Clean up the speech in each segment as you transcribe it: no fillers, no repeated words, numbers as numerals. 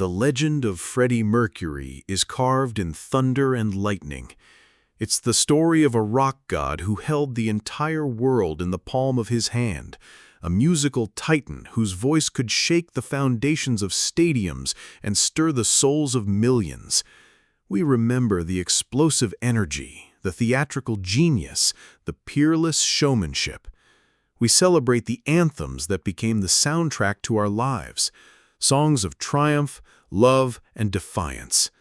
The legend of Freddie Mercury is carved in thunder and lightning. It's the story of a rock god who held the entire world in the palm of his hand, a musical titan whose voice could shake the foundations of stadiums and stir the souls of millions. We remember the explosive energy, the theatrical genius, the peerless showmanship. We celebrate the anthems that became the soundtrack to our lives, songs of triumph, love, and defiance.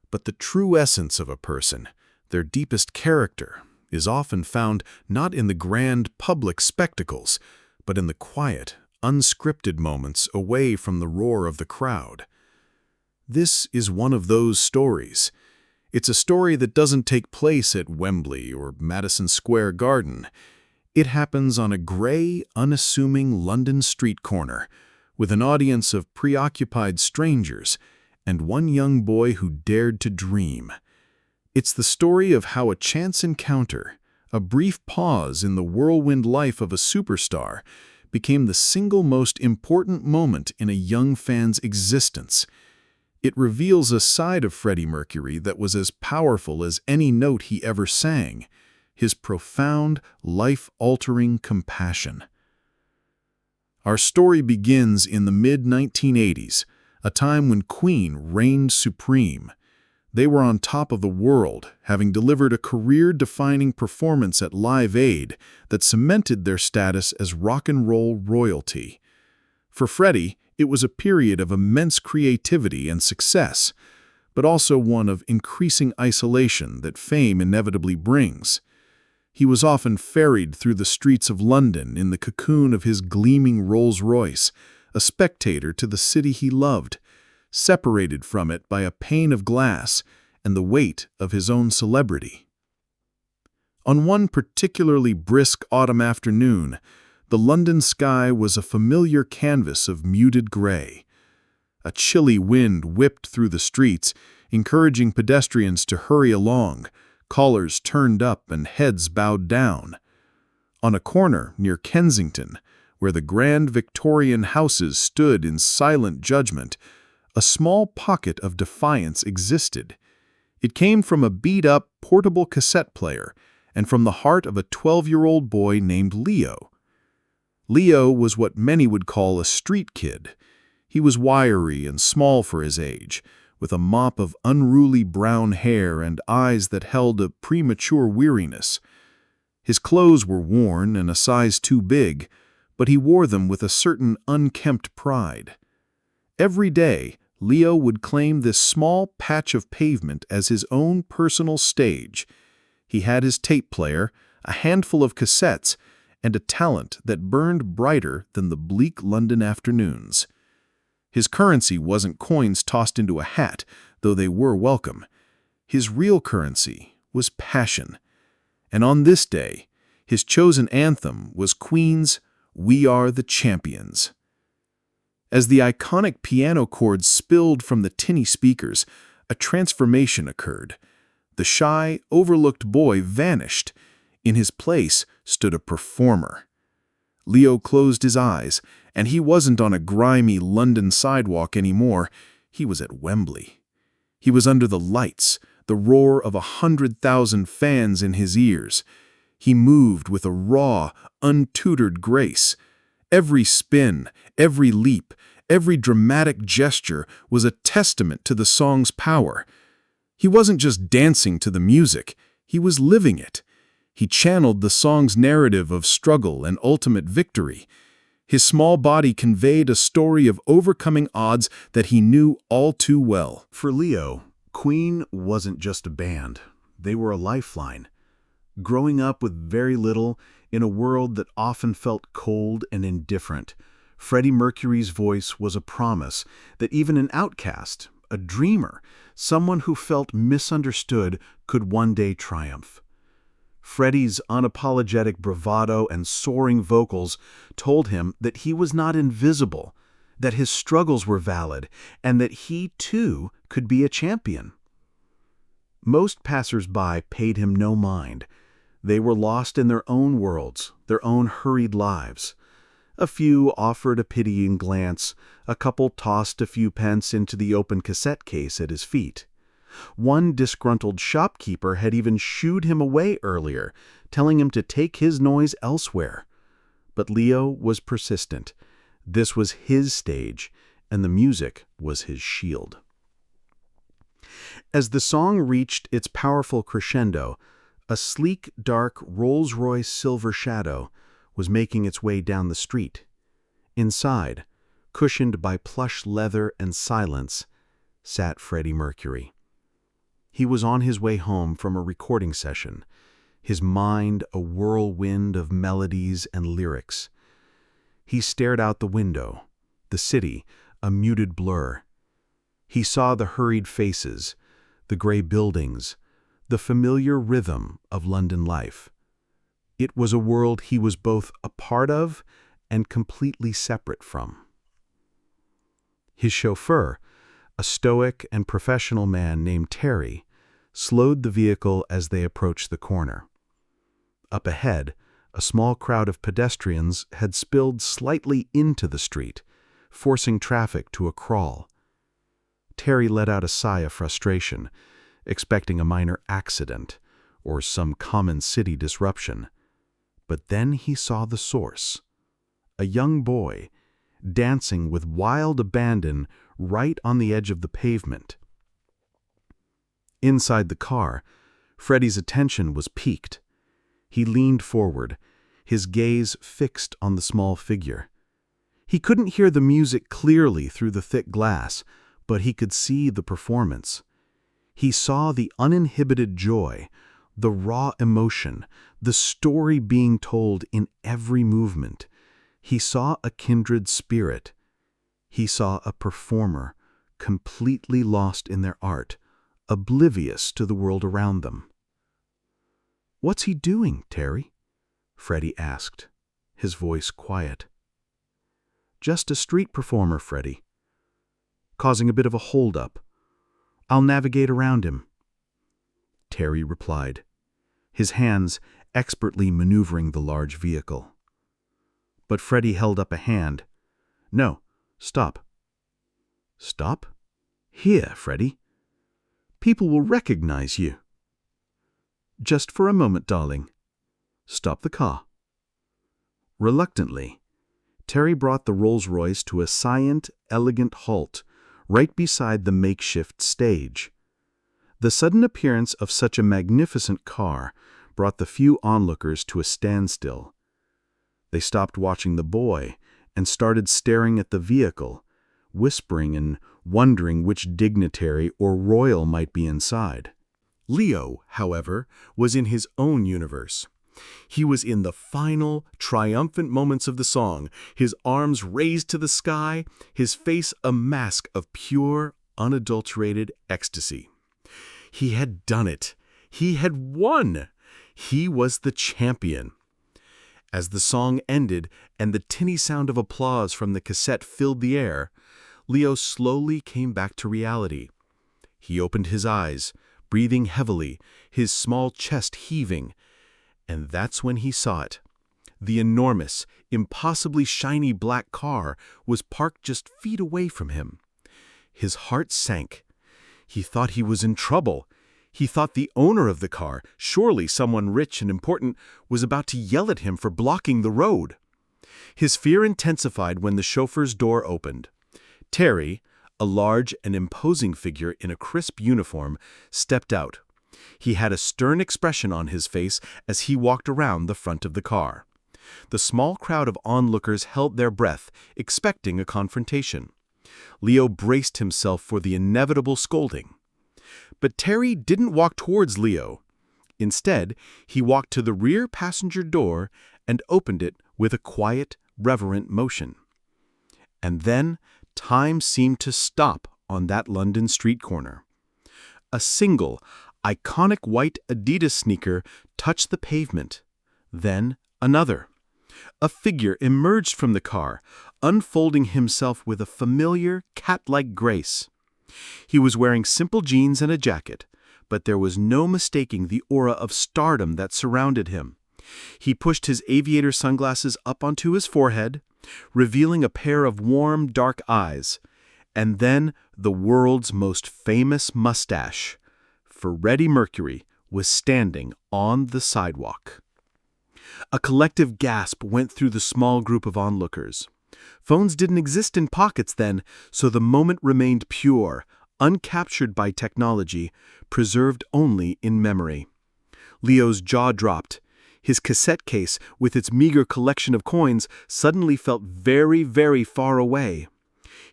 But the true essence of a person, their deepest character, is often found not in the grand public spectacles, but in the quiet, unscripted moments away from the roar of the crowd. This is one of those stories. It's a story that doesn't take place at Wembley or Madison Square Garden. It happens on a gray, unassuming London street corner, with an audience of preoccupied strangers and one young boy who dared to dream. It's the story of how a chance encounter, a brief pause in the whirlwind life of a superstar, became the single most important moment in a young fan's existence. It reveals a side of Freddie Mercury that was as powerful as any note he ever sang, his profound, life-altering compassion. Our story begins in the mid-1980s, a time when Queen reigned supreme. They were on top of the world, having delivered a career-defining performance at Live Aid that cemented their status as rock and roll royalty. For Freddie, it was a period of immense creativity and success, but also one of increasing isolation that fame inevitably brings. He was often ferried through the streets of London in the cocoon of his gleaming Rolls-Royce, a spectator to the city he loved, separated from it by a pane of glass and the weight of his own celebrity. On one particularly brisk autumn afternoon, the London sky was a familiar canvas of muted gray. A chilly wind whipped through the streets, encouraging pedestrians to hurry along, collars turned up and heads bowed down. On a corner near Kensington, where the grand Victorian houses stood in silent judgment, a small pocket of defiance existed. It came from a beat-up portable cassette player and from the heart of a 12-year-old boy named Leo. Leo was what many would call a street kid. He was wiry and small for his age, with a mop of unruly brown hair and eyes that held a premature weariness. His clothes were worn and a size too big, but he wore them with a certain unkempt pride. Every day, Leo would claim this small patch of pavement as his own personal stage. He had his tape player, a handful of cassettes, and a talent that burned brighter than the bleak London afternoons. His currency wasn't coins tossed into a hat, though they were welcome. His real currency was passion. And on this day, his chosen anthem was Queen's "We Are the Champions." As the iconic piano chords spilled from the tinny speakers, a transformation occurred. The shy, overlooked boy vanished. In his place stood a performer. Leo closed his eyes, and he wasn't on a grimy London sidewalk anymore. He was at Wembley. He was under the lights, the roar of 100,000 fans in his ears. He moved with a raw, untutored grace. Every spin, every leap, every dramatic gesture was a testament to the song's power. He wasn't just dancing to the music, he was living it. He channeled the song's narrative of struggle and ultimate victory. His small body conveyed a story of overcoming odds that he knew all too well. For Leo, Queen wasn't just a band. They were a lifeline. Growing up with very little, in a world that often felt cold and indifferent, Freddie Mercury's voice was a promise that even an outcast, a dreamer, someone who felt misunderstood, could one day triumph. Freddie's unapologetic bravado and soaring vocals told him that he was not invisible, that his struggles were valid, and that he, too, could be a champion. Most passers-by paid him no mind. They were lost in their own worlds, their own hurried lives. A few offered a pitying glance, a couple tossed a few pence into the open cassette case at his feet. One disgruntled shopkeeper had even shooed him away earlier, telling him to take his noise elsewhere. But Leo was persistent. This was his stage, and the music was his shield. As the song reached its powerful crescendo, a sleek, dark Rolls-Royce silver shadow was making its way down the street. Inside, cushioned by plush leather and silence, sat Freddie Mercury. He was on his way home from a recording session, his mind a whirlwind of melodies and lyrics. He stared out the window, the city a muted blur. He saw the hurried faces, the gray buildings, the familiar rhythm of London life. It was a world he was both a part of and completely separate from. His chauffeur, a stoic and professional man named Terry, slowed the vehicle as they approached the corner. Up ahead, a small crowd of pedestrians had spilled slightly into the street, forcing traffic to a crawl. Terry let out a sigh of frustration, expecting a minor accident or some common city disruption. But then he saw the source. A young boy, dancing with wild abandon right on the edge of the pavement. Inside the car, Freddie's attention was piqued. He leaned forward, his gaze fixed on the small figure. He couldn't hear the music clearly through the thick glass, but he could see the performance. He saw the uninhibited joy, the raw emotion, the story being told in every movement. He saw a kindred spirit. He saw a performer completely lost in their art, oblivious to the world around them. "What's he doing, Terry?" Freddie asked, his voice quiet. "Just a street performer, Freddie. Causing a bit of a hold-up. I'll navigate around him." Terry replied, his hands expertly maneuvering the large vehicle. But Freddie held up a hand. "No, stop." "Stop? Here, Freddie. People will recognize you." "Just for a moment, darling. Stop the car." Reluctantly, Terry brought the Rolls-Royce to a silent, elegant halt right beside the makeshift stage. The sudden appearance of such a magnificent car brought the few onlookers to a standstill. They stopped watching the boy and started staring at the vehicle, whispering and wondering which dignitary or royal might be inside. Leo, however, was in his own universe. He was in the final, triumphant moments of the song, his arms raised to the sky, his face a mask of pure, unadulterated ecstasy. He had done it. He had won. He was the champion. As the song ended and the tinny sound of applause from the cassette filled the air, Leo slowly came back to reality. He opened his eyes, breathing heavily, his small chest heaving. And that's when he saw it. The enormous, impossibly shiny black car was parked just feet away from him. His heart sank. He thought he was in trouble. He thought the owner of the car, surely someone rich and important, was about to yell at him for blocking the road. His fear intensified when the chauffeur's door opened. Terry, a large and imposing figure in a crisp uniform, stepped out. He had a stern expression on his face as he walked around the front of the car. The small crowd of onlookers held their breath, expecting a confrontation. Leo braced himself for the inevitable scolding. But Terry didn't walk towards Leo. Instead, he walked to the rear passenger door and opened it with a quiet, reverent motion. And then time seemed to stop on that London street corner. A single, iconic white Adidas sneaker touched the pavement. Then another. A figure emerged from the car, unfolding himself with a familiar, cat-like grace. He was wearing simple jeans and a jacket, but there was no mistaking the aura of stardom that surrounded him. He pushed his aviator sunglasses up onto his forehead, revealing a pair of warm, dark eyes, and then the world's most famous mustache. Freddie Mercury was standing on the sidewalk. A collective gasp went through the small group of onlookers. Phones didn't exist in pockets then, so the moment remained pure, uncaptured by technology, preserved only in memory. Leo's jaw dropped. His cassette case, with its meager collection of coins, suddenly felt very, very far away.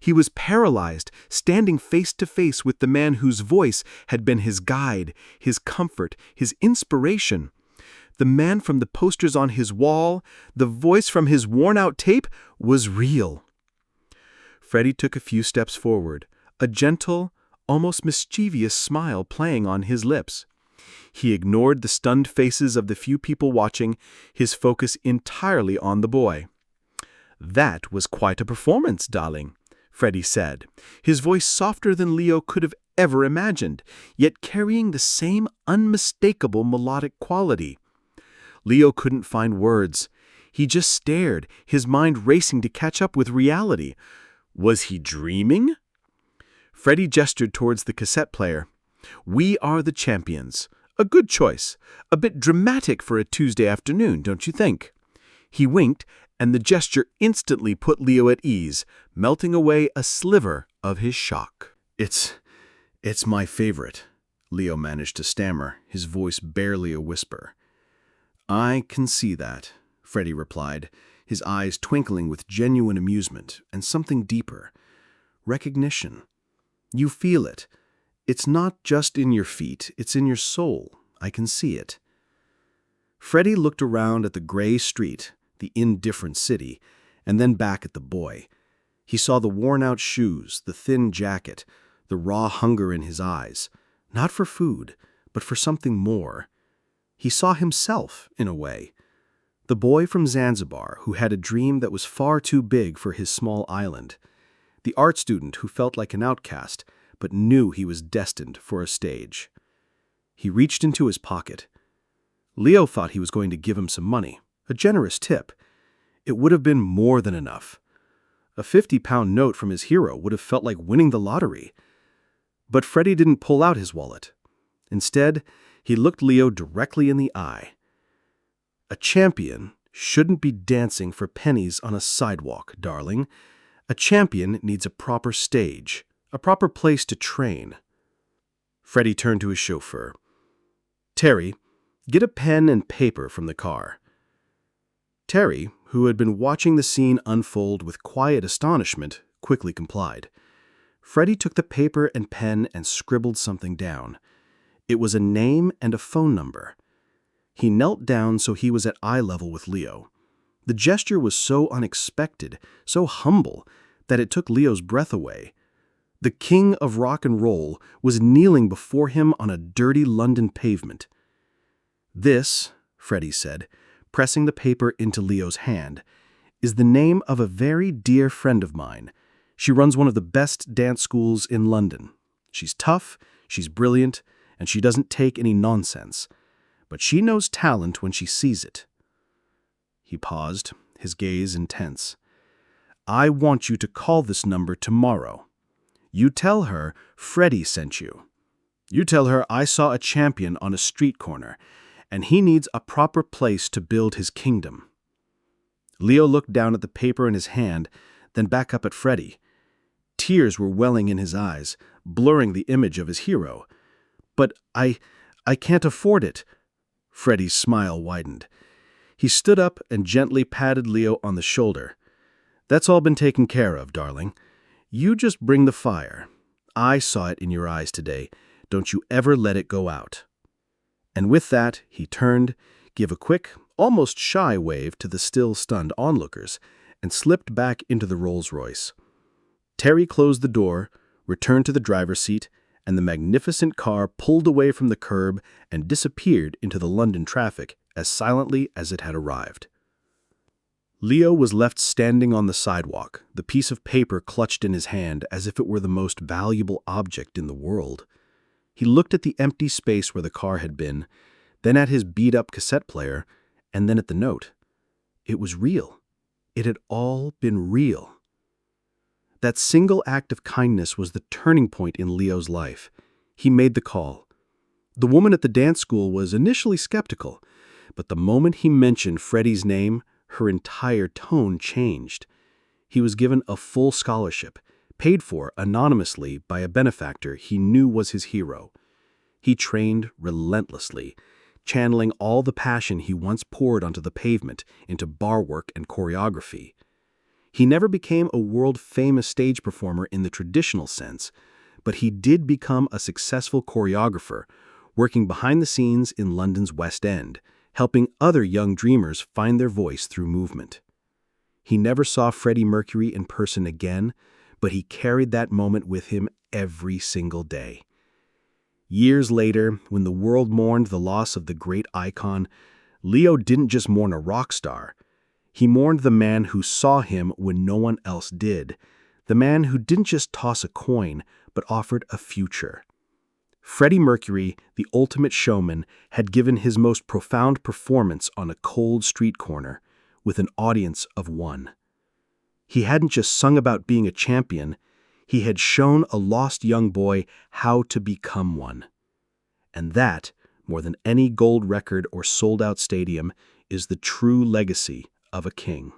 He was paralyzed, standing face to face with the man whose voice had been his guide, his comfort, his inspiration. The man from the posters on his wall, the voice from his worn-out tape, was real. Freddie took a few steps forward, a gentle, almost mischievous smile playing on his lips. He ignored the stunned faces of the few people watching, his focus entirely on the boy. "That was quite a performance, darling," Freddie said, his voice softer than Leo could have ever imagined, yet carrying the same unmistakable melodic quality. Leo couldn't find words. He just stared, his mind racing to catch up with reality. Was he dreaming? Freddie gestured towards the cassette player. "We are the champions. A good choice. A bit dramatic for a Tuesday afternoon, don't you think?" He winked, and the gesture instantly put Leo at ease, melting away a sliver of his shock. It's my favorite," Leo managed to stammer, his voice barely a whisper. "I can see that," Freddie replied, his eyes twinkling with genuine amusement and something deeper. "Recognition. You feel it. It's not just in your feet, it's in your soul. I can see it." Freddie looked around at the gray street, the indifferent city, and then back at the boy. He saw the worn-out shoes, the thin jacket, the raw hunger in his eyes, not for food, but for something more. He saw himself, in a way. The boy from Zanzibar who had a dream that was far too big for his small island. The art student who felt like an outcast, but knew he was destined for a stage. He reached into his pocket. Leo thought he was going to give him some money, a generous tip. It would have been more than enough. A 50-pound note from his hero would have felt like winning the lottery. But Freddie didn't pull out his wallet. Instead, he looked Leo directly in the eye. "A champion shouldn't be dancing for pennies on a sidewalk, darling. A champion needs a proper stage, a proper place to train." Freddie turned to his chauffeur. "Terry, get a pen and paper from the car." Terry, who had been watching the scene unfold with quiet astonishment, quickly complied. Freddie took the paper and pen and scribbled something down. It was a name and a phone number. He knelt down so he was at eye level with Leo. The gesture was so unexpected, so humble, that it took Leo's breath away. The king of rock and roll was kneeling before him on a dirty London pavement. "This," Freddie said, pressing the paper into Leo's hand, "is the name of a very dear friend of mine. She runs one of the best dance schools in London. She's tough, she's brilliant, and she doesn't take any nonsense. But she knows talent when she sees it." He paused, his gaze intense. "I want you to call this number tomorrow. You tell her Freddie sent you. You tell her I saw a champion on a street corner, and he needs a proper place to build his kingdom." Leo looked down at the paper in his hand, then back up at Freddie. Tears were welling in his eyes, blurring the image of his hero. "But I can't afford it." Freddie's smile widened. He stood up and gently patted Leo on the shoulder. "That's all been taken care of, darling. You just bring the fire. I saw it in your eyes today. Don't you ever let it go out." And with that, he turned, gave a quick, almost shy wave to the still stunned onlookers, and slipped back into the Rolls-Royce. Terry closed the door, returned to the driver's seat, and the magnificent car pulled away from the curb and disappeared into the London traffic as silently as it had arrived. Leo was left standing on the sidewalk, the piece of paper clutched in his hand as if it were the most valuable object in the world. He looked at the empty space where the car had been, then at his beat-up cassette player, and then at the note. It was real. It had all been real. That single act of kindness was the turning point in Leo's life. He made the call. The woman at the dance school was initially skeptical, but the moment he mentioned Freddie's name, her entire tone changed. He was given a full scholarship, paid for anonymously by a benefactor he knew was his hero. He trained relentlessly, channeling all the passion he once poured onto the pavement into bar work and choreography. He never became a world-famous stage performer in the traditional sense, but he did become a successful choreographer, working behind the scenes in London's West End, helping other young dreamers find their voice through movement. He never saw Freddie Mercury in person again, but he carried that moment with him every single day. Years later, when the world mourned the loss of the great icon, Leo didn't just mourn a rock star. He mourned the man who saw him when no one else did, the man who didn't just toss a coin, but offered a future. Freddie Mercury, the ultimate showman, had given his most profound performance on a cold street corner, with an audience of one. He hadn't just sung about being a champion, he had shown a lost young boy how to become one. And that, more than any gold record or sold-out stadium, is the true legacy of a king.